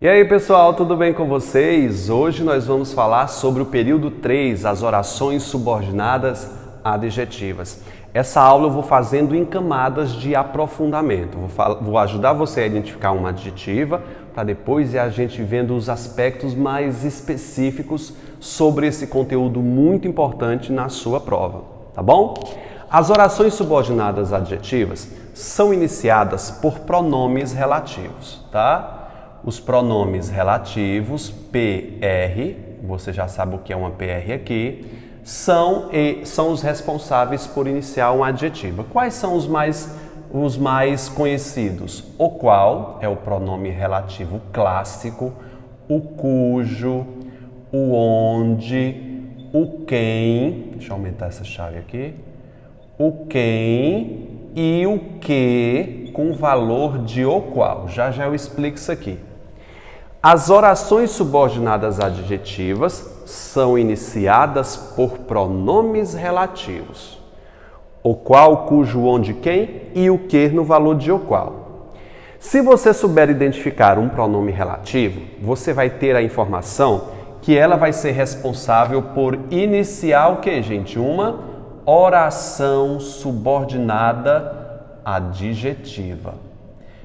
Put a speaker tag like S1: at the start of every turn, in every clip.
S1: E aí pessoal, tudo bem com vocês? Hoje nós vamos falar sobre o período 3, as orações subordinadas adjetivas. Essa aula eu vou fazendo em camadas de aprofundamento. Vou ajudar você a identificar uma adjetiva para depois a gente vendo os aspectos mais específicos sobre esse conteúdo muito importante na sua prova, tá bom? As orações subordinadas adjetivas são iniciadas por pronomes relativos, tá? Os pronomes relativos, PR, você já sabe o que é uma PR aqui, são os responsáveis por iniciar um adjetivo. Quais são os mais conhecidos? O qual é o pronome relativo clássico, o cujo, o onde, o quem, deixa eu aumentar essa chave aqui, o quem e o que com valor de o qual. Já eu explico isso aqui. As orações subordinadas adjetivas são iniciadas por pronomes relativos. O qual, cujo, onde, quem e o que no valor de o qual. Se você souber identificar um pronome relativo, você vai ter a informação que ela vai ser responsável por iniciar o que, gente? Uma oração subordinada adjetiva.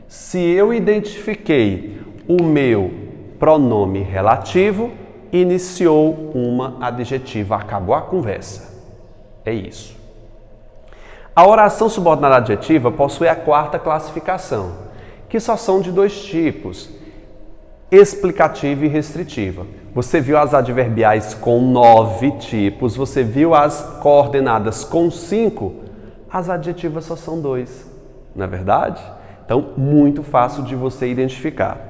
S1: Se eu identifiquei o meu pronome relativo, iniciou uma adjetiva, acabou a conversa. É isso. A oração subordinada adjetiva possui a quarta classificação, que só são de dois tipos, explicativa e restritiva. Você viu as adverbiais com 9 tipos, você viu as coordenadas com 5, as adjetivas só são 2, não é verdade? Então, muito fácil de você identificar.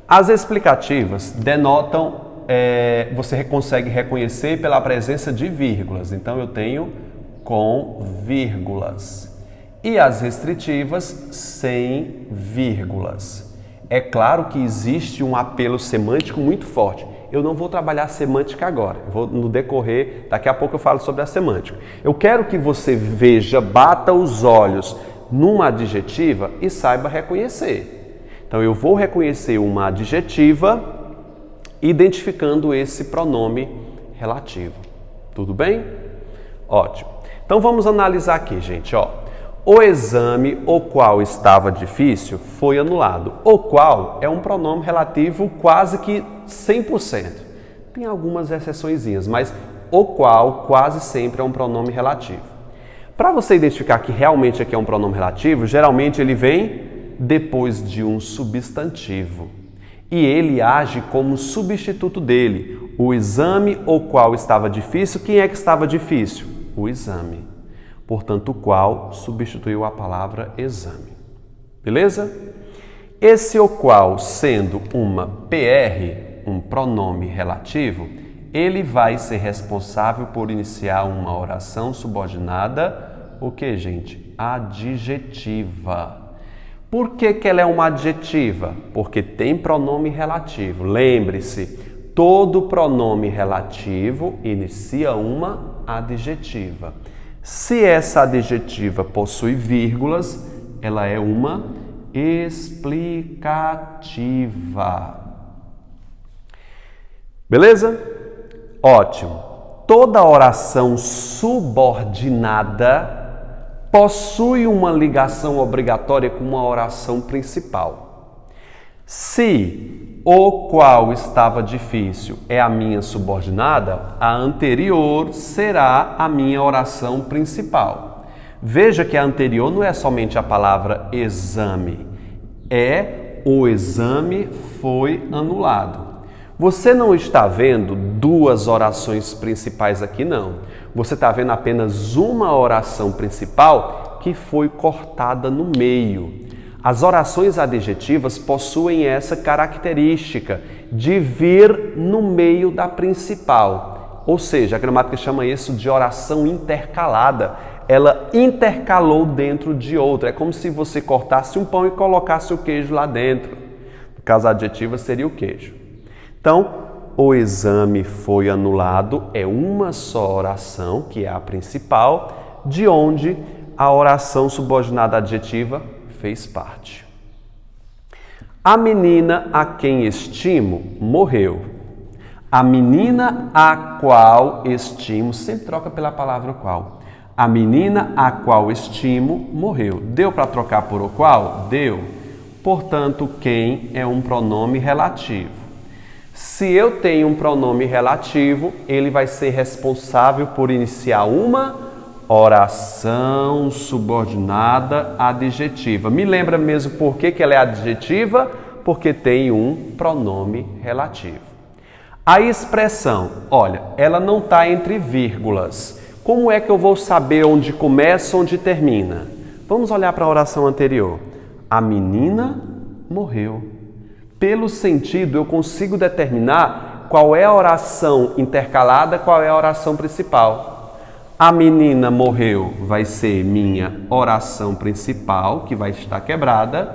S1: As explicativas denotam, você consegue reconhecer pela presença de vírgulas. Então, eu tenho com vírgulas. E as restritivas, sem vírgulas. É claro que existe um apelo semântico muito forte. Eu não vou trabalhar semântica agora. No decorrer, daqui a pouco eu falo sobre a semântica. Eu quero que você veja, bata os olhos numa adjetiva e saiba reconhecer. Então, eu vou reconhecer uma adjetiva identificando esse pronome relativo. Tudo bem? Ótimo. Então, vamos analisar aqui, gente. O exame, o qual estava difícil, foi anulado. O qual é um pronome relativo quase que 100%. Tem algumas exceçõezinhas, mas o qual quase sempre é um pronome relativo. Para você identificar que realmente aqui é um pronome relativo, geralmente ele vem depois de um substantivo. E ele age como substituto dele. O exame, o qual estava difícil, quem é que estava difícil? O exame. Portanto, o qual substituiu a palavra exame. Beleza? Esse o qual, sendo uma PR, um pronome relativo, ele vai ser responsável por iniciar uma oração subordinada, o que, gente? Adjetiva. Por que ela é uma adjetiva? Porque tem pronome relativo. Lembre-se, todo pronome relativo inicia uma adjetiva. Se essa adjetiva possui vírgulas, ela é uma explicativa. Beleza? Ótimo. Toda oração subordinada possui uma ligação obrigatória com uma oração principal. Se o qual estava difícil é a minha subordinada, a anterior será a minha oração principal. Veja que a anterior não é somente a palavra exame, é o exame foi anulado. Você não está vendo duas orações principais aqui, não. Você está vendo apenas uma oração principal que foi cortada no meio. As orações adjetivas possuem essa característica de vir no meio da principal. Ou seja, a gramática chama isso de oração intercalada. Ela intercalou dentro de outra. É como se você cortasse um pão e colocasse o queijo lá dentro. No caso, a adjetiva seria o queijo. Então, o exame foi anulado é uma só oração, que é a principal, de onde a oração subordinada adjetiva fez parte. A menina a quem estimo morreu. A menina a qual estimo, sempre troca pela palavra qual. A menina a qual estimo morreu. Deu para trocar por o qual? Deu. Portanto, quem é um pronome relativo. Se eu tenho um pronome relativo, ele vai ser responsável por iniciar uma oração subordinada adjetiva. Me lembra mesmo por que ela é adjetiva? Porque tem um pronome relativo. A expressão, olha, ela não está entre vírgulas. Como é que eu vou saber onde começa, onde termina? Vamos olhar para a oração anterior. A menina morreu. Pelo sentido, eu consigo determinar qual é a oração intercalada, qual é a oração principal. A menina morreu vai ser minha oração principal, que vai estar quebrada.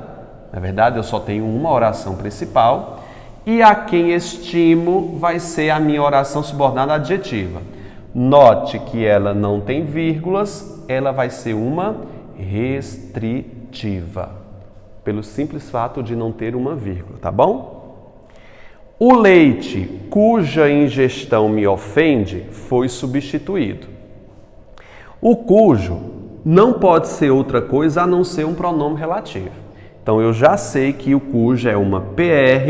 S1: Na verdade, eu só tenho uma oração principal. E a quem estimo vai ser a minha oração subordinada adjetiva. Note que ela não tem vírgulas, ela vai ser uma restritiva, pelo simples fato de não ter uma vírgula, tá bom? O leite cuja ingestão me ofende foi substituído. O cujo não pode ser outra coisa a não ser um pronome relativo. Então eu já sei que o cujo é uma PR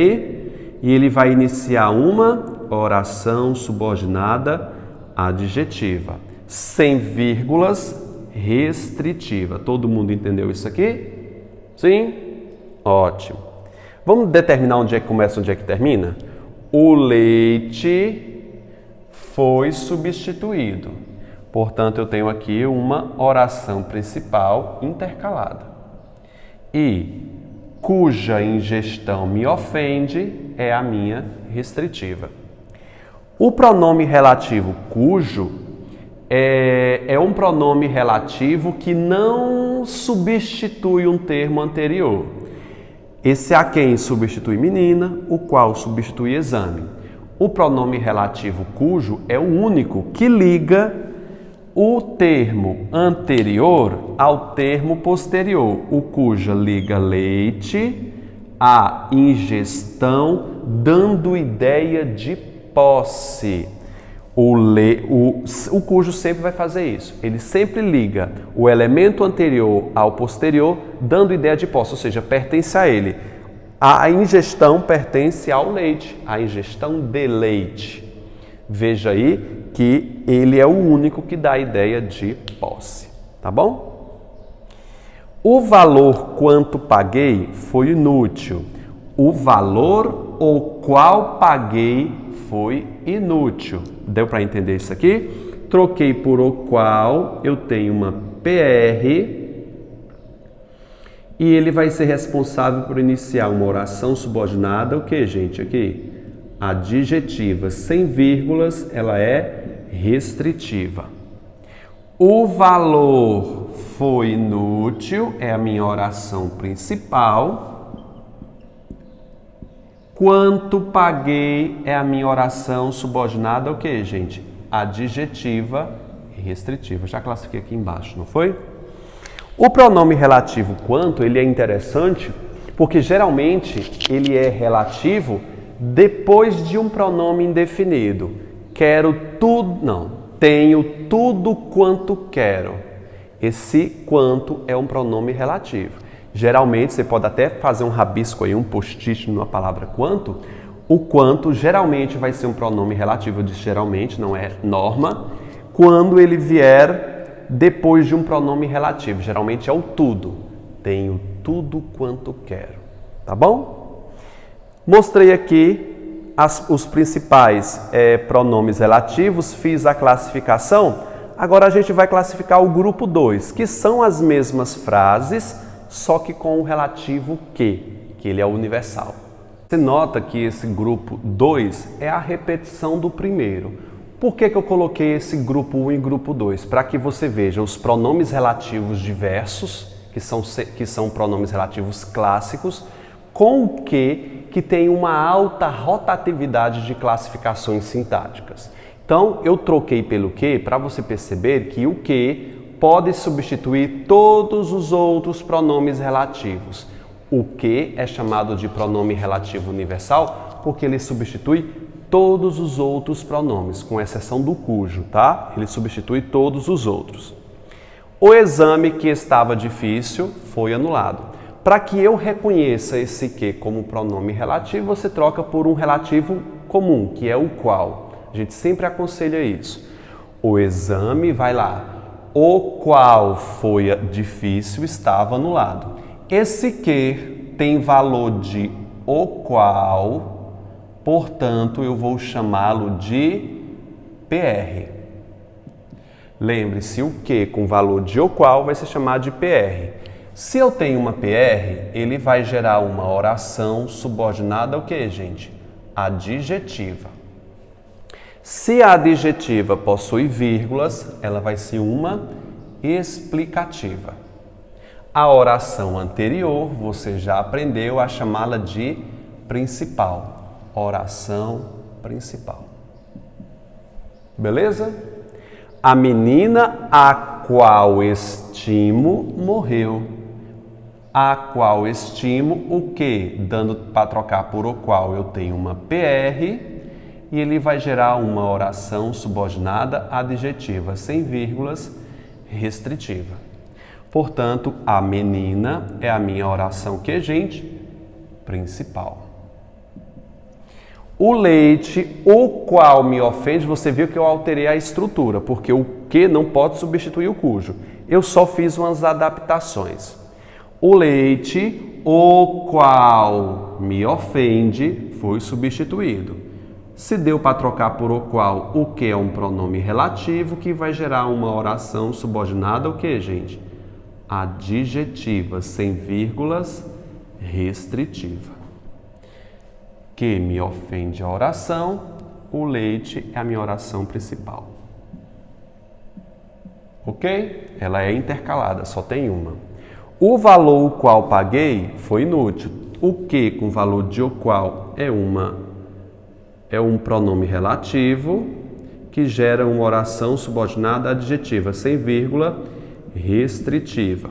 S1: e ele vai iniciar uma oração subordinada adjetiva, sem vírgulas, restritiva. Todo mundo entendeu isso aqui? Sim? Ótimo. Vamos determinar onde é que começa e onde é que termina? O leite foi substituído. Portanto, eu tenho aqui uma oração principal intercalada. E cuja ingestão me ofende é a minha restritiva. O pronome relativo cujo é um pronome relativo que não substitui um termo anterior. Esse a quem substitui menina, o qual substitui exame. O pronome relativo cujo é o único que liga o termo anterior ao termo posterior. O cuja liga leite à ingestão, dando ideia de posse. O cujo sempre vai fazer isso. Ele sempre liga o elemento anterior ao posterior, dando ideia de posse, ou seja, pertence a ele. A ingestão pertence ao leite, a ingestão de leite. Veja aí que ele é o único que dá a ideia de posse, tá bom? O valor quanto paguei foi inútil. O valor o qual paguei foi inútil. Deu para entender isso aqui? Troquei por o qual, eu tenho uma PR e ele vai ser responsável por iniciar uma oração subordinada, o que, gente? Aqui, adjetiva, sem vírgulas, ela é restritiva. O valor foi inútil, é a minha oração principal. Quanto paguei é a minha oração subordinada, o que, gente? Adjetiva e restritiva. Já classifiquei aqui embaixo, não foi? O pronome relativo quanto, ele é interessante porque geralmente ele é relativo depois de um pronome indefinido. Quero tudo, não, tenho tudo quanto quero. Esse quanto é um pronome relativo. Geralmente, você pode até fazer um rabisco aí, um post-it na palavra quanto. O quanto geralmente vai ser um pronome relativo, eu disse geralmente, não é norma, quando ele vier depois de um pronome relativo. Geralmente é o tudo. Tenho tudo quanto quero. Tá bom? Mostrei aqui os principais pronomes relativos, fiz a classificação. Agora a gente vai classificar o grupo 2, que são as mesmas frases, só que com o relativo que ele é universal. Você nota que esse grupo 2 é a repetição do primeiro. Por que eu coloquei esse grupo 1 e grupo 2? Para que você veja os pronomes relativos diversos, que são pronomes relativos clássicos, com o que tem uma alta rotatividade de classificações sintáticas. Então, eu troquei pelo que para você perceber que o que pode substituir todos os outros pronomes relativos. O que é chamado de pronome relativo universal porque ele substitui todos os outros pronomes, com exceção do cujo, tá? Ele substitui todos os outros. O exame que estava difícil foi anulado. Para que eu reconheça esse que como pronome relativo, você troca por um relativo comum, que é o qual. A gente sempre aconselha isso. O exame, vai lá, o qual foi difícil estava anulado. Esse que tem valor de o qual, portanto, eu vou chamá-lo de PR. Lembre-se, o que com valor de o qual vai ser chamado de PR. Se eu tenho uma PR, ele vai gerar uma oração subordinada ao que, gente? Adjetiva. Se a adjetiva possui vírgulas, ela vai ser uma explicativa. A oração anterior, você já aprendeu a chamá-la de principal. Oração principal. Beleza? A menina a qual estimo morreu. A qual estimo o que? Dando para trocar por o qual eu tenho uma PR e ele vai gerar uma oração subordinada adjetiva, sem vírgulas, restritiva. Portanto, a menina é a minha oração que, gente? Principal. O leite, o qual me ofende, você viu que eu alterei a estrutura, porque o que não pode substituir o cujo. Eu só fiz umas adaptações. O leite, o qual me ofende, foi substituído. Se deu para trocar por o qual, o que é um pronome relativo que vai gerar uma oração subordinada ao que, gente? Adjetiva, sem vírgulas, restritiva. Que me ofende a oração, o leite é a minha oração principal. Ok? Ela é intercalada, só tem uma. O valor o qual paguei foi inútil. O que com valor de o qual é um pronome relativo que gera uma oração subordinada adjetiva, sem vírgula, restritiva.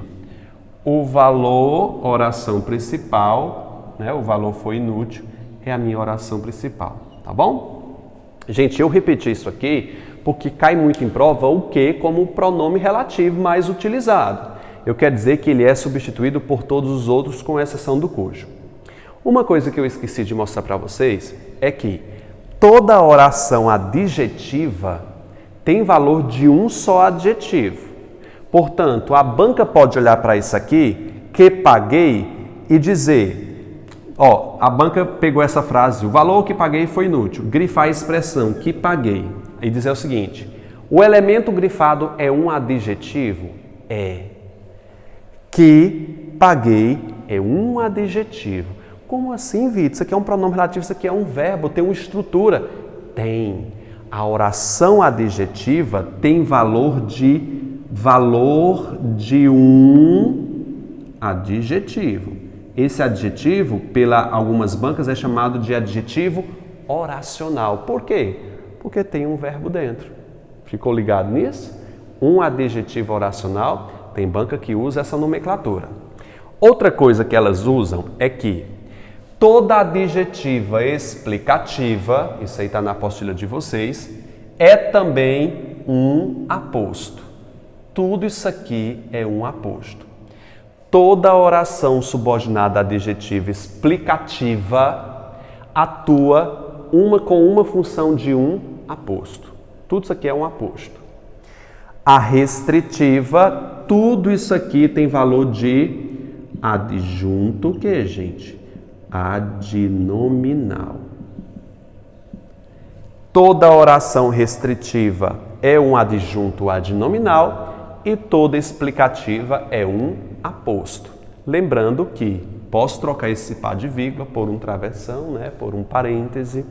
S1: O valor, oração principal, né? O valor foi inútil, é a minha oração principal, tá bom? Gente, eu repeti isso aqui porque cai muito em prova o que como pronome relativo mais utilizado. Eu quero dizer que ele é substituído por todos os outros, com exceção do cujo. Uma coisa que eu esqueci de mostrar para vocês é que toda oração adjetiva tem valor de um só adjetivo. Portanto, a banca pode olhar para isso aqui, que paguei, e dizer, a banca pegou essa frase, o valor que paguei foi inútil, grifar a expressão que paguei, e dizer o seguinte, o elemento grifado é um adjetivo? É. Que paguei é um adjetivo. Como assim, Vitor? Isso aqui é um pronome relativo, isso aqui é um verbo, tem uma estrutura. Tem. A oração adjetiva tem valor de um adjetivo. Esse adjetivo, pela algumas bancas, é chamado de adjetivo oracional. Por quê? Porque tem um verbo dentro. Ficou ligado nisso? Um adjetivo oracional. Tem banca que usa essa nomenclatura. Outra coisa que elas usam é que toda adjetiva explicativa, isso aí está na apostila de vocês, é também um aposto. Tudo isso aqui é um aposto. Toda oração subordinada adjetiva explicativa atua com uma função de um aposto. Tudo isso aqui é um aposto. A restritiva, tudo isso aqui tem valor de adjunto, o que, gente? Adnominal. Toda oração restritiva é um adjunto adnominal e toda explicativa é um aposto. Lembrando que posso trocar esse par de vírgula por um travessão, né? Por um parêntese.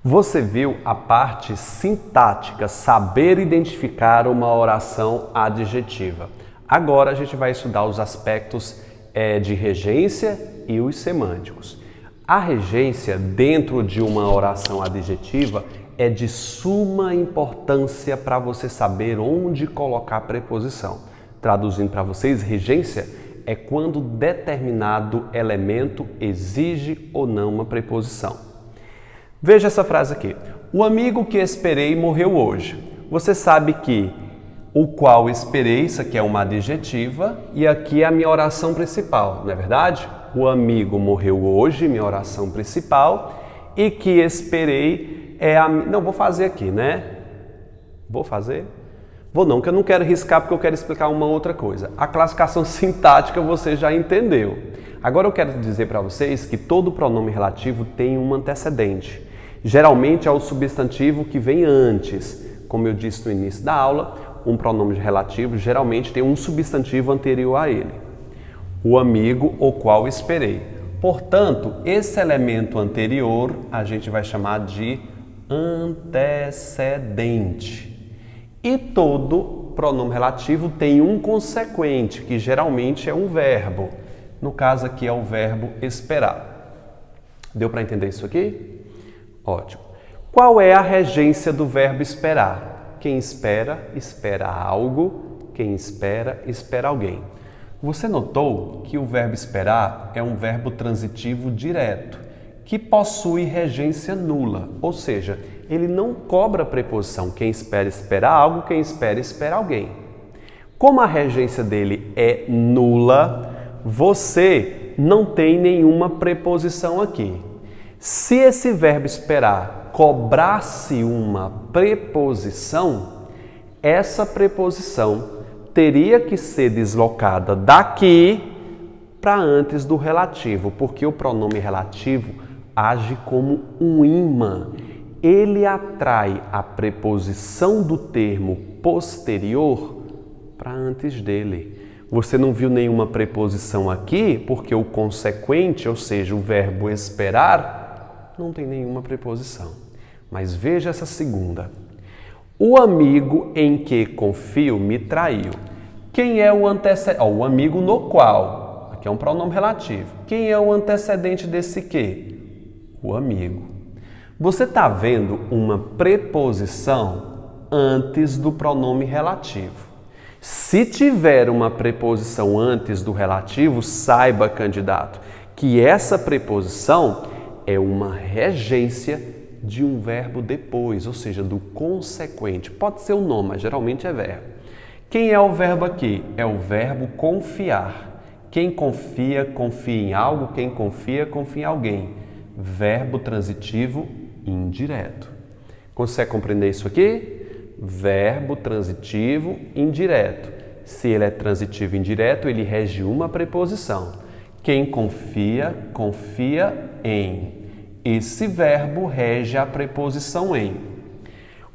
S1: Você viu a parte sintática, saber identificar uma oração adjetiva. Agora a gente vai estudar os aspectos de regência e os semânticos. A regência dentro de uma oração adjetiva é de suma importância para você saber onde colocar a preposição. Traduzindo para vocês, regência é quando determinado elemento exige ou não uma preposição. Veja essa frase aqui. O amigo que esperei morreu hoje. Você sabe que o qual esperei, isso aqui é uma adjetiva, e aqui é a minha oração principal, não é verdade? O amigo morreu hoje, minha oração principal, e que esperei é a... Não, vou fazer aqui, né? Vou fazer? Vou não, que eu não quero riscar porque eu quero explicar uma outra coisa. A classificação sintática você já entendeu. Agora eu quero dizer para vocês que todo pronome relativo tem um antecedente. Geralmente é o substantivo que vem antes. Como eu disse no início da aula, um pronome relativo geralmente tem um substantivo anterior a ele. O amigo o qual esperei. Portanto, esse elemento anterior a gente vai chamar de antecedente. E todo pronome relativo tem um consequente, que geralmente é um verbo. No caso aqui é o verbo esperar. Deu para entender isso aqui? Ótimo. Qual é a regência do verbo esperar? Quem espera, espera algo. Quem espera, espera alguém. Você notou que o verbo esperar é um verbo transitivo direto, que possui regência nula, ou seja, ele não cobra preposição. Quem espera, espera algo. Quem espera, espera alguém. Como a regência dele é nula, você não tem nenhuma preposição aqui. Se esse verbo esperar cobrasse uma preposição, essa preposição teria que ser deslocada daqui para antes do relativo, porque o pronome relativo age como um ímã. Ele atrai a preposição do termo posterior para antes dele. Você não viu nenhuma preposição aqui, porque o consequente, ou seja, o verbo esperar, não tem nenhuma preposição. Mas veja essa segunda. O amigo em que confio me traiu. Quem é o antecedente? O amigo no qual. Aqui é um pronome relativo. Quem é o antecedente desse que? O amigo. Você está vendo uma preposição antes do pronome relativo. Se tiver uma preposição antes do relativo, saiba, candidato, que essa preposição é uma regência de um verbo depois, ou seja, do consequente. Pode ser o nome, mas geralmente é verbo. Quem é o verbo aqui? É o verbo confiar. Quem confia, confia em algo. Quem confia, confia em alguém. Verbo transitivo indireto. Consegue compreender isso aqui? Verbo transitivo indireto. Se ele é transitivo indireto, ele rege uma preposição. Quem confia, confia em. Esse verbo rege a preposição em.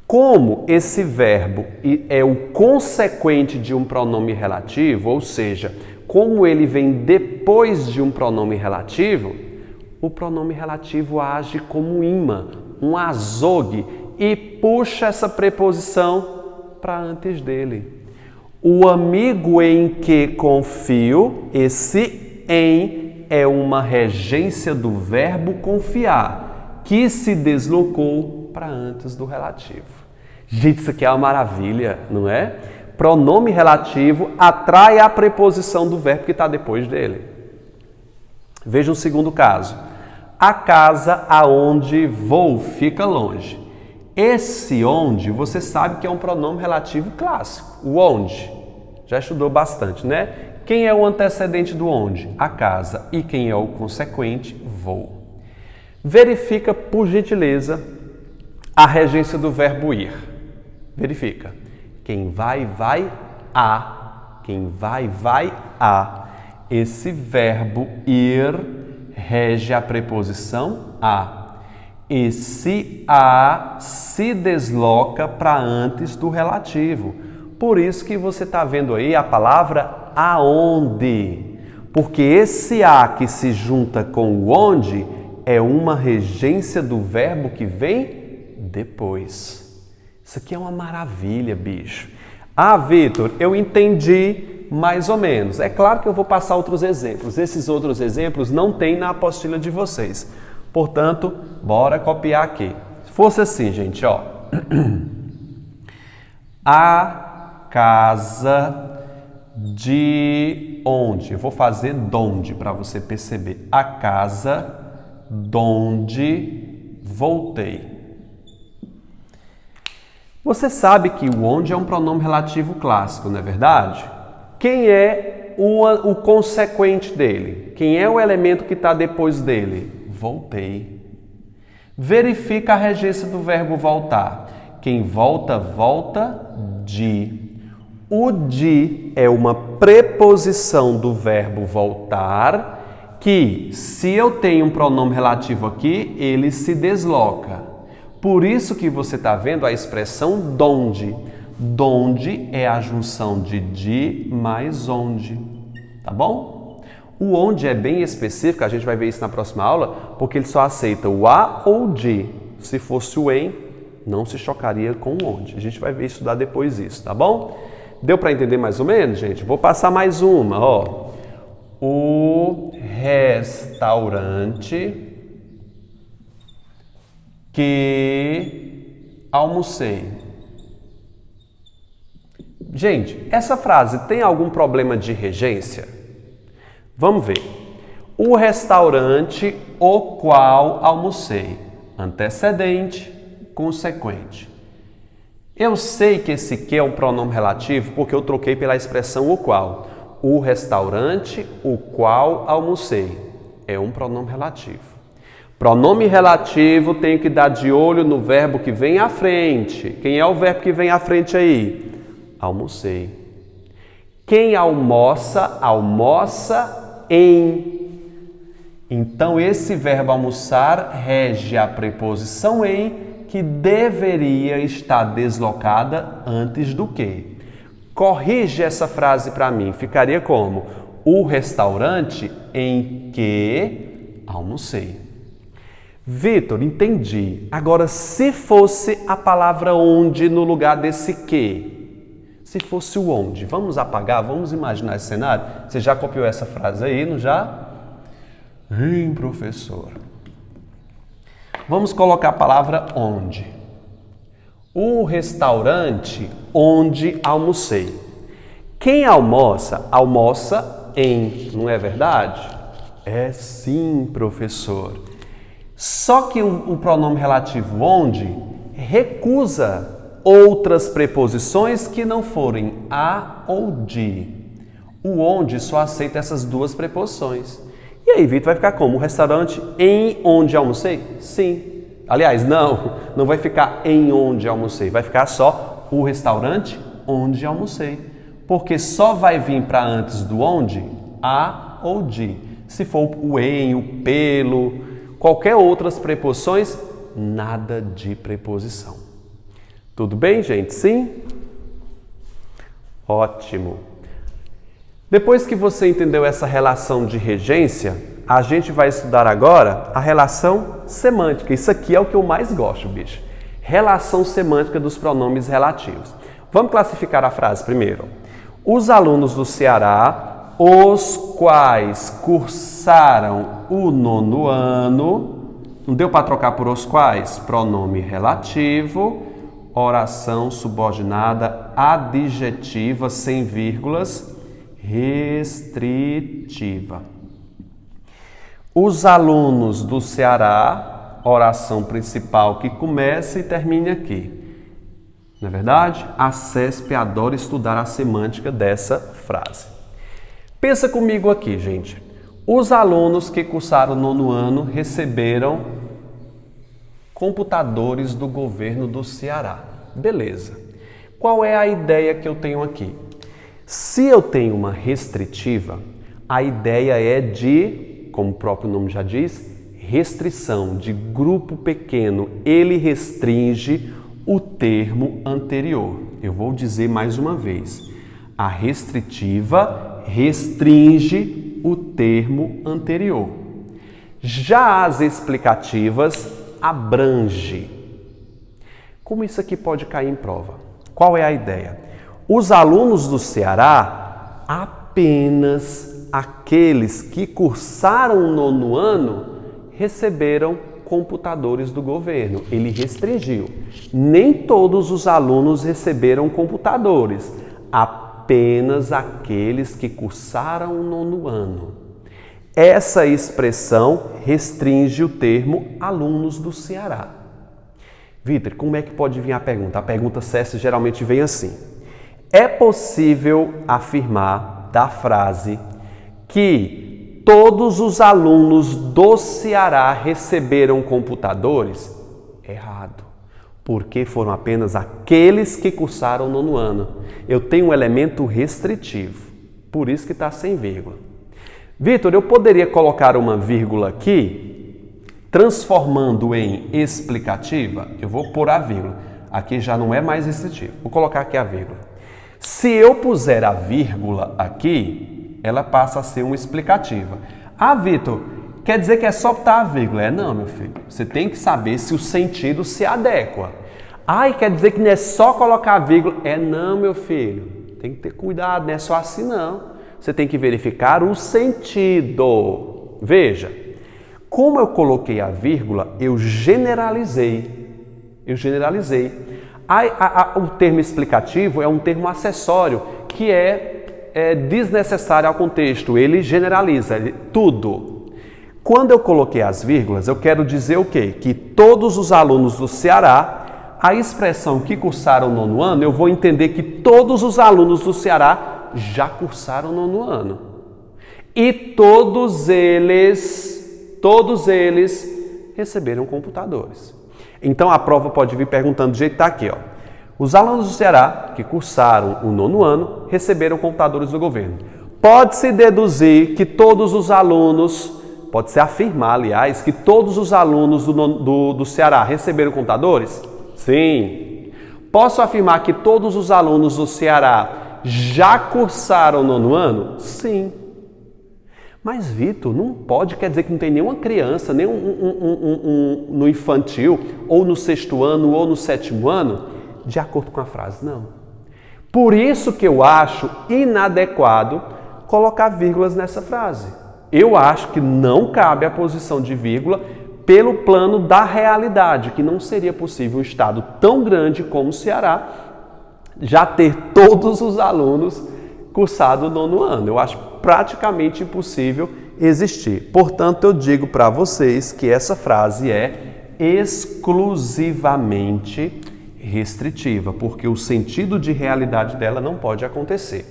S1: Como esse verbo é o consequente de um pronome relativo, ou seja, como ele vem depois de um pronome relativo, o pronome relativo age como um ímã, um azogue, e puxa essa preposição para antes dele. O amigo em que confio, esse em é uma regência do verbo confiar, que se deslocou para antes do relativo. Gente, isso aqui é uma maravilha, não é? Pronome relativo atrai a preposição do verbo que está depois dele. Veja um segundo caso. A casa aonde vou fica longe. Esse onde, você sabe que é um pronome relativo clássico. O onde. Já estudou bastante, né? Quem é o antecedente do onde? A casa. E quem é o consequente? Vou. Verifica, por gentileza, a regência do verbo ir. Verifica. Quem vai, vai a. Quem vai, vai a. Esse verbo ir rege a preposição a. Esse a se desloca para antes do relativo. Por isso que você está vendo aí a palavra aonde. Porque esse a que se junta com o onde é uma regência do verbo que vem depois. Isso aqui é uma maravilha, bicho. Ah, Vitor, eu entendi mais ou menos. É claro que eu vou passar outros exemplos. Esses outros exemplos não tem na apostila de vocês. Portanto, bora copiar aqui. Se fosse assim, gente, ó. A casa de onde? Eu vou fazer donde para você perceber. A casa donde voltei. Você sabe que o onde é um pronome relativo clássico, não é verdade? Quem é o consequente dele? Quem é o elemento que está depois dele? Voltei. Verifica a regência do verbo voltar. Quem volta, volta de. O de é uma preposição do verbo voltar que, se eu tenho um pronome relativo aqui, ele se desloca. Por isso que você está vendo a expressão donde. Donde é a junção de mais onde. Tá bom? O onde é bem específico, a gente vai ver isso na próxima aula, porque ele só aceita o a ou de. Se fosse o em, não se chocaria com o onde. A gente vai ver estudar depois isso, tá bom? Deu para entender mais ou menos, gente? Vou passar mais uma, ó. O restaurante que almocei. Gente, essa frase tem algum problema de regência? Vamos ver. O restaurante o qual almocei. Antecedente, consequente. Eu sei que esse que é um pronome relativo porque eu troquei pela expressão o qual. O restaurante o qual almocei. É um pronome relativo. Pronome relativo tem que dar de olho no verbo que vem à frente. Quem é o verbo que vem à frente aí? Almocei. Quem almoça, almoça em. Então, esse verbo almoçar rege a preposição em, que deveria estar deslocada antes do que. Corrige essa frase para mim. Ficaria como? O restaurante em que almocei. Vitor, entendi. Agora, se fosse a palavra onde no lugar desse que? Se fosse o onde? Vamos apagar, vamos imaginar esse cenário? Você já copiou essa frase aí, não já? Professor. Vamos colocar a palavra onde. O restaurante onde almocei. Quem almoça, almoça em, não é verdade? É sim, professor. Só que o pronome relativo onde recusa outras preposições que não forem a ou de. O onde só aceita essas duas preposições. E aí, Vitor, vai ficar como? O restaurante em onde almocei? Sim. Aliás, não vai ficar em onde almocei. Vai ficar só o restaurante onde almocei. Porque só vai vir para antes do onde a ou de. Se for o em, o pelo, qualquer outras preposições, nada de preposição. Tudo bem, gente? Sim? Ótimo. Depois que você entendeu essa relação de regência, a gente vai estudar agora a relação semântica. Isso aqui é o que eu mais gosto, bicho. Relação semântica dos pronomes relativos. Vamos classificar a frase primeiro. Os alunos do Ceará, os quais cursaram o 9º ano, não deu para trocar por os quais? Pronome relativo, oração subordinada adjetiva sem vírgulas, restritiva. Os alunos do Ceará, oração principal que começa e termina aqui. Não é verdade? A CESP adora estudar a semântica dessa frase. Pensa comigo aqui, gente. Os alunos que cursaram o 9º ano receberam computadores do governo do Ceará. Beleza. Qual é a ideia que eu tenho aqui? Se eu tenho uma restritiva, a ideia é de, como o próprio nome já diz, restrição, de grupo pequeno. Ele restringe o termo anterior. Eu vou dizer mais uma vez. A restritiva restringe o termo anterior. Já as explicativas abrange. Como isso aqui pode cair em prova? Qual é a ideia? Os alunos do Ceará, apenas aqueles que cursaram o 9º ano, receberam computadores do governo. Ele restringiu. Nem todos os alunos receberam computadores. apenas aqueles que cursaram o 9º ano. Essa expressão restringe o termo alunos do Ceará. Vitor, como é que pode vir a pergunta? A pergunta certa geralmente vem assim. É possível afirmar da frase que todos os alunos do Ceará receberam computadores? Errado, porque foram apenas aqueles que cursaram o 9º ano. Eu tenho um elemento restritivo, por isso que está sem vírgula. Vitor, eu poderia colocar uma vírgula aqui, transformando em explicativa? Eu vou pôr a vírgula. Aqui já não é mais restritivo. Vou colocar aqui a vírgula. Se eu puser a vírgula aqui, ela passa a ser uma explicativa. Ah, Vitor, quer dizer que é só botar a vírgula? Não, meu filho. Você tem que saber se o sentido se adequa. Ah, e quer dizer que não é só colocar a vírgula? Não, meu filho. Tem que ter cuidado, não é só assim não. Você tem que verificar o sentido. Veja, como eu coloquei a vírgula, eu generalizei. O termo explicativo é um termo acessório que é desnecessário ao contexto. Ele generaliza tudo. Quando eu coloquei as vírgulas, eu quero dizer o quê? Que todos os alunos do Ceará, a expressão que cursaram o 9º ano, eu vou entender que todos os alunos do Ceará já cursaram o 9º ano. E todos eles receberam computadores. Então a prova pode vir perguntando do jeito que está aqui, ó. Os alunos do Ceará que cursaram o 9º ano receberam computadores do governo. Pode-se deduzir que todos os alunos, pode-se afirmar, aliás, que todos os alunos do Ceará receberam computadores? Sim. Posso afirmar que todos os alunos do Ceará já cursaram o 9º ano? Sim. Mas, Vitor, não pode, quer dizer que não tem nenhuma criança, nem no infantil, ou no 6º ano, ou no 7º ano, de acordo com a frase, não. Por isso que eu acho inadequado colocar vírgulas nessa frase. Eu acho que não cabe a posição de vírgula pelo plano da realidade, que não seria possível um estado tão grande como o Ceará já ter todos os alunos cursado o 9º ano. Eu acho praticamente impossível existir. Portanto, eu digo para vocês que essa frase é exclusivamente restritiva, porque o sentido de realidade dela não pode acontecer.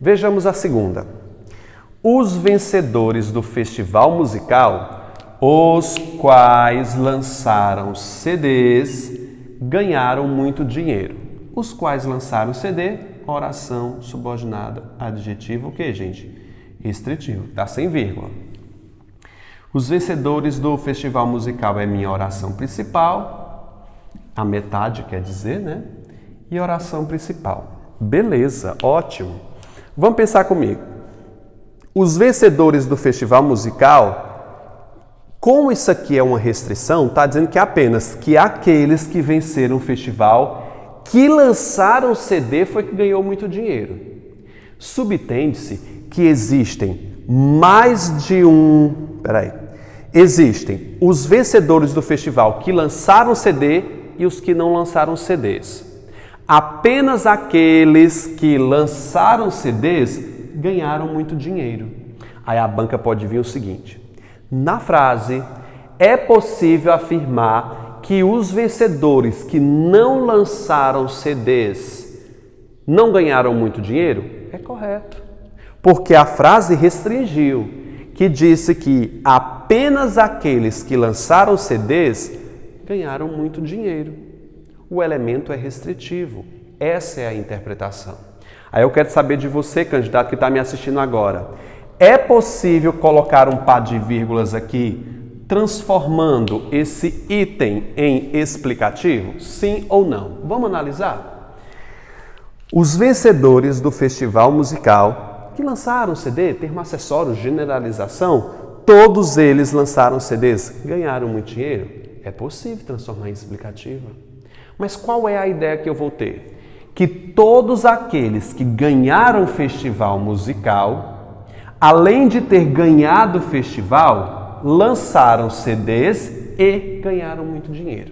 S1: Vejamos a segunda. Os vencedores do festival musical, os quais lançaram CDs, ganharam muito dinheiro. Os quais lançaram CD, oração subordinada, adjetivo o que, gente? Restritivo, tá sem vírgula. Os vencedores do festival musical é minha oração principal, a metade quer dizer, né? E oração principal. Beleza, ótimo. Vamos pensar comigo. Os vencedores do festival musical, como isso aqui é uma restrição, está dizendo que apenas que aqueles que venceram o festival, que lançaram o CD, foi que ganhou muito dinheiro. Subtende-se que existem mais de Existem os vencedores do festival que lançaram CD e os que não lançaram CDs. Apenas aqueles que lançaram CDs ganharam muito dinheiro. Aí a banca pode vir o seguinte: na frase, é possível afirmar que os vencedores que não lançaram CDs não ganharam muito dinheiro? É correto. Porque a frase restringiu, que disse que apenas aqueles que lançaram CDs ganharam muito dinheiro. O elemento é restritivo. Essa é a interpretação. Aí eu quero saber de você, candidato que está me assistindo agora. É possível colocar um par de vírgulas aqui, transformando esse item em explicativo? Sim ou não? Vamos analisar? Os vencedores do festival musical que lançaram CD, termo acessório, generalização, todos eles lançaram CDs, ganharam muito dinheiro? É possível transformar em explicativa. Mas qual é a ideia que eu vou ter? Que todos aqueles que ganharam o festival musical, além de ter ganhado o festival, lançaram CDs e ganharam muito dinheiro.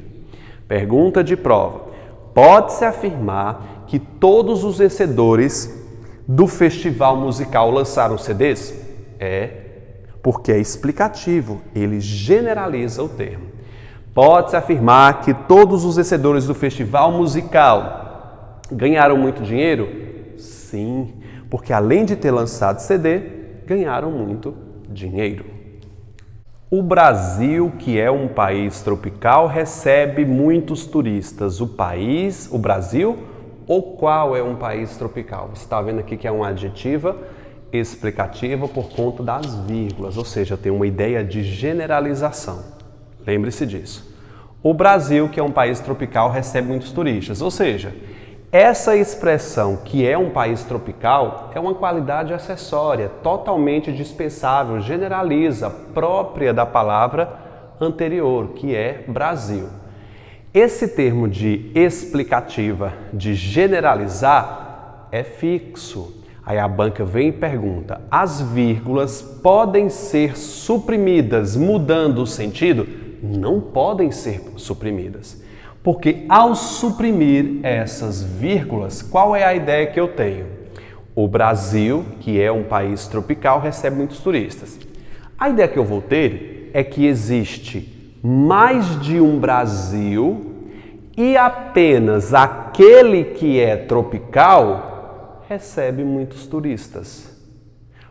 S1: Pergunta de prova. Pode-se afirmar que todos os vencedores do festival musical lançaram CDs? Porque é explicativo, ele generaliza o termo. Pode-se afirmar que todos os vencedores do festival musical ganharam muito dinheiro? Sim, porque além de ter lançado CD, ganharam muito dinheiro. O Brasil, que é um país tropical, recebe muitos turistas. O Brasil, ou qual é um país tropical? Você está vendo aqui que é uma adjetiva explicativa por conta das vírgulas, ou seja, tem uma ideia de generalização. Lembre-se disso. O Brasil, que é um país tropical, recebe muitos turistas, ou seja, essa expressão que é um país tropical é uma qualidade acessória, totalmente dispensável, generaliza, própria da palavra anterior, que é Brasil. Esse termo de explicativa, de generalizar, é fixo. Aí a banca vem e pergunta: as vírgulas podem ser suprimidas mudando o sentido? Não podem ser suprimidas. Porque ao suprimir essas vírgulas, qual é a ideia que eu tenho? O Brasil, que é um país tropical, recebe muitos turistas. A ideia que eu vou ter é que existe mais de um Brasil e apenas aquele que é tropical recebe muitos turistas.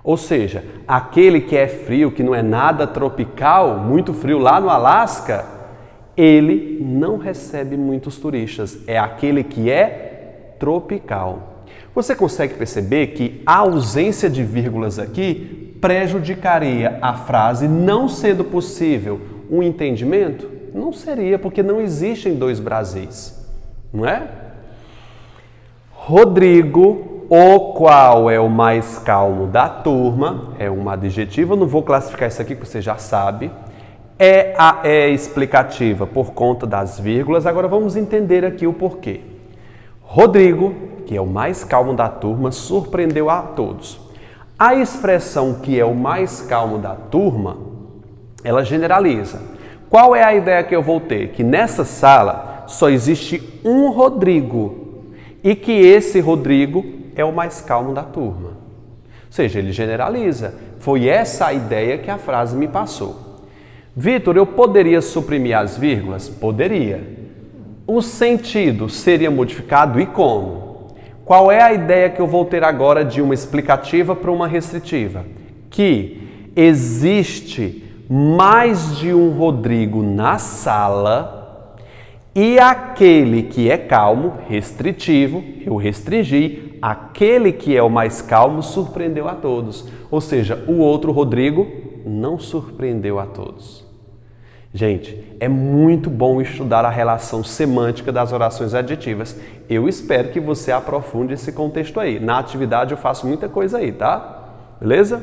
S1: Ou seja, aquele que é frio, que não é nada tropical, muito frio lá no Alasca, ele não recebe muitos turistas. É aquele que é tropical. Você consegue perceber que a ausência de vírgulas aqui prejudicaria a frase, não sendo possível um entendimento? Não seria, porque não existem dois Brasis, não é? Rodrigo, o qual é o mais calmo da turma, é uma adjetiva, eu não vou classificar isso aqui, porque você já sabe. É explicativa por conta das vírgulas. Agora vamos entender aqui o porquê. Rodrigo, que é o mais calmo da turma, surpreendeu a todos. A expressão que é o mais calmo da turma, ela generaliza. Qual é a ideia que eu vou ter? Que nessa sala só existe um Rodrigo e que esse Rodrigo é o mais calmo da turma. Ou seja, ele generaliza. Foi essa a ideia que a frase me passou. Vitor, eu poderia suprimir as vírgulas? Poderia. O sentido seria modificado e como? Qual é a ideia que eu vou ter agora de uma explicativa para uma restritiva? Que existe mais de um Rodrigo na sala e aquele que é calmo, restritivo, eu restringi, aquele que é o mais calmo surpreendeu a todos. Ou seja, o outro Rodrigo não surpreendeu a todos. Gente, é muito bom estudar a relação semântica das orações adjetivas. Eu espero que você aprofunde esse contexto aí. Na atividade eu faço muita coisa aí, tá? Beleza?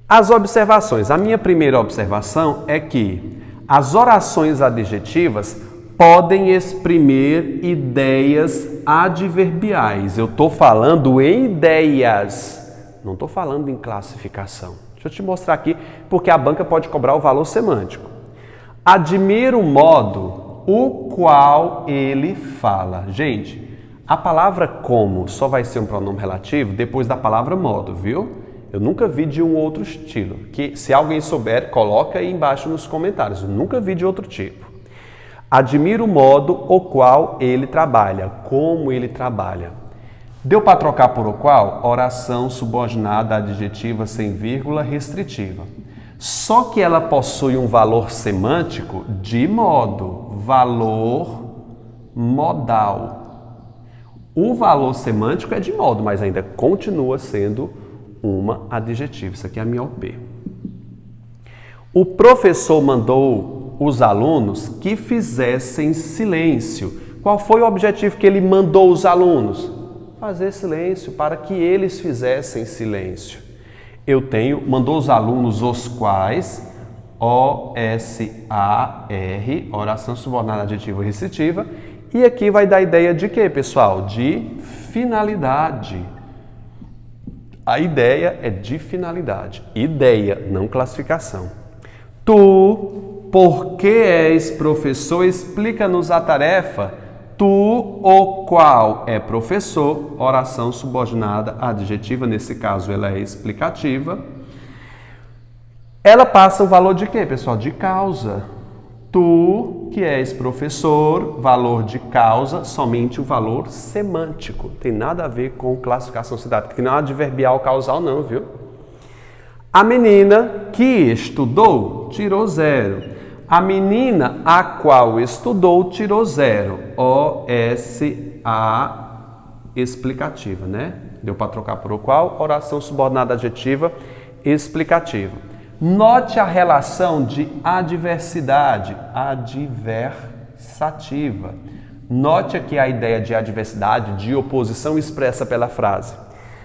S1: As observações. A minha primeira observação é que as orações adjetivas podem exprimir ideias adverbiais. Eu estou falando em ideias, não estou falando em classificação. Deixa eu te mostrar aqui, porque a banca pode cobrar o valor semântico. Admiro o modo o qual ele fala. Gente, a palavra como só vai ser um pronome relativo depois da palavra modo, viu? Eu nunca vi de um outro estilo. Que se alguém souber, coloca aí embaixo nos comentários. Eu nunca vi de outro tipo. Admiro o modo o qual ele trabalha. Como ele trabalha. Deu para trocar por o qual? Oração subordinada adjetiva sem vírgula restritiva. Só que ela possui um valor semântico de modo, valor modal. O valor semântico é de modo, mas ainda continua sendo uma adjetiva. Isso aqui é a minha OP. O professor mandou os alunos que fizessem silêncio. Qual foi o objetivo que ele mandou os alunos? Fazer silêncio, para que eles fizessem silêncio. Eu tenho, mandou os alunos os quais, O-S-A-R, oração subordinada adjetiva restritiva, e aqui vai dar ideia de quê, pessoal? De finalidade. A ideia é de finalidade. Ideia, não classificação. Tu, porque és professor, explica-nos a tarefa Tu, o qual é professor, oração subordinada adjetiva, nesse caso ela é explicativa. Ela passa o valor de quê, pessoal? De causa. Tu, que és professor, valor de causa, somente o valor semântico. Tem nada a ver com classificação sintática, que não é adverbial causal não, viu? A menina que estudou tirou 0. A menina a qual estudou tirou 0. O-S-A explicativa, né? Deu para trocar por o qual? Oração subordinada adjetiva explicativa. Note a relação de adversidade, adversativa. Note aqui a ideia de adversidade, de oposição expressa pela frase.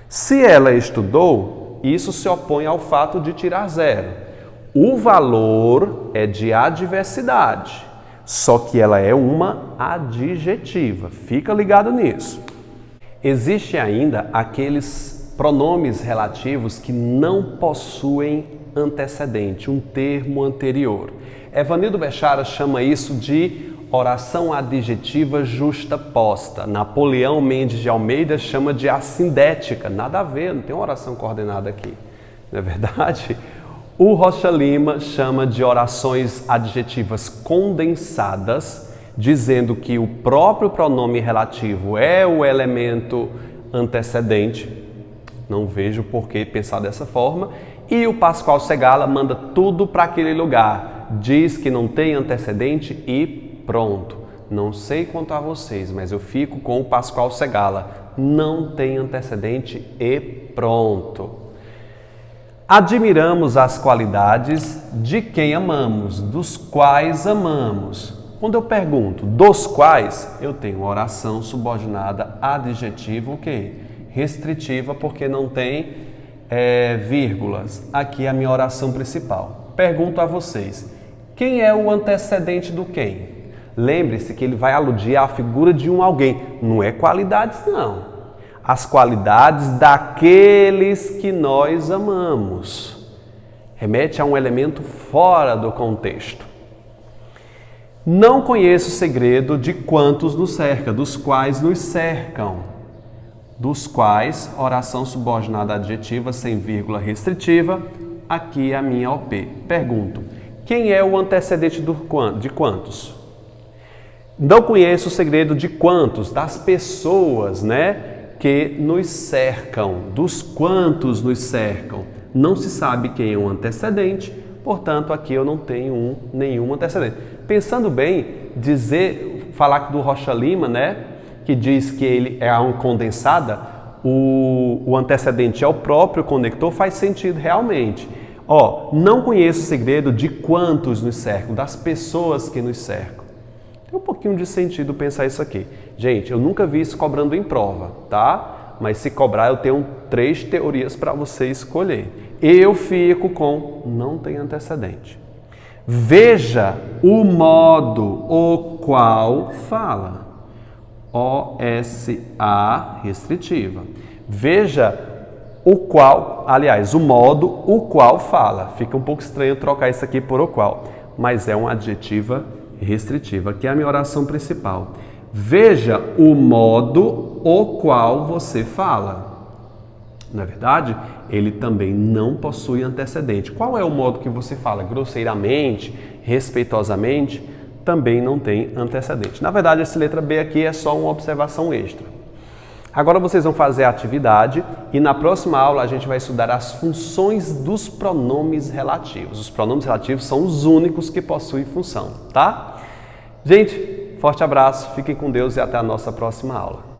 S1: Se ela estudou, isso se opõe ao fato de tirar 0. O valor é de adversidade, só que ela é uma adjetiva. Fica ligado nisso. Existem ainda aqueles pronomes relativos que não possuem antecedente, um termo anterior. Evanildo Bechara chama isso de oração adjetiva justaposta. Napoleão Mendes de Almeida chama de assindética. Nada a ver, não tem uma oração coordenada aqui. Não é verdade? O Rocha Lima chama de orações adjetivas condensadas, dizendo que o próprio pronome relativo é o elemento antecedente. Não vejo por que pensar dessa forma. E o Pascoal Segala manda tudo para aquele lugar. Diz que não tem antecedente e pronto. Não sei quanto a vocês, mas eu fico com o Pascoal Segala. Não tem antecedente e pronto. Admiramos as qualidades de quem amamos, dos quais amamos. Quando eu pergunto dos quais, eu tenho oração subordinada adjetiva, o quê? Restritiva, porque não tem vírgulas. Aqui é a minha oração principal. Pergunto a vocês, quem é o antecedente do quem? Lembre-se que ele vai aludir à figura de um alguém. Não é qualidades, não. As qualidades daqueles que nós amamos. Remete a um elemento fora do contexto. Não conheço o segredo de quantos nos cerca, dos quais nos cercam. Dos quais, oração subordinada adjetiva sem vírgula restritiva, aqui é a minha OP. Pergunto, quem é o antecedente de quantos? Não conheço o segredo de quantos, das pessoas, né, que nos cercam, dos quantos nos cercam. Não se sabe quem é o antecedente, portanto, aqui eu não tenho nenhum antecedente. Pensando bem, falar do Rocha Lima, né, que diz que ele é uma condensada, o antecedente é o próprio conector, faz sentido realmente. Não conheço o segredo de quantos nos cercam, das pessoas que nos cercam. Tem um pouquinho de sentido pensar isso aqui. Gente, eu nunca vi isso cobrando em prova, tá? Mas se cobrar, eu tenho 3 teorias para você escolher. Eu fico com não tem antecedente. Veja o modo o qual fala. O-S-A restritiva. Veja o qual, aliás, o modo o qual fala. Fica um pouco estranho trocar isso aqui por o qual, mas é uma adjetiva restritiva, que é a minha oração principal. Veja o modo o qual você fala. Na verdade, ele também não possui antecedente. Qual é o modo que você fala? Grosseiramente, respeitosamente? Também não tem antecedente. Na verdade, essa letra B aqui é só uma observação extra. Agora vocês vão fazer a atividade e na próxima aula a gente vai estudar as funções dos pronomes relativos. Os pronomes relativos são os únicos que possuem função, tá? Gente, forte abraço, fiquem com Deus e até a nossa próxima aula.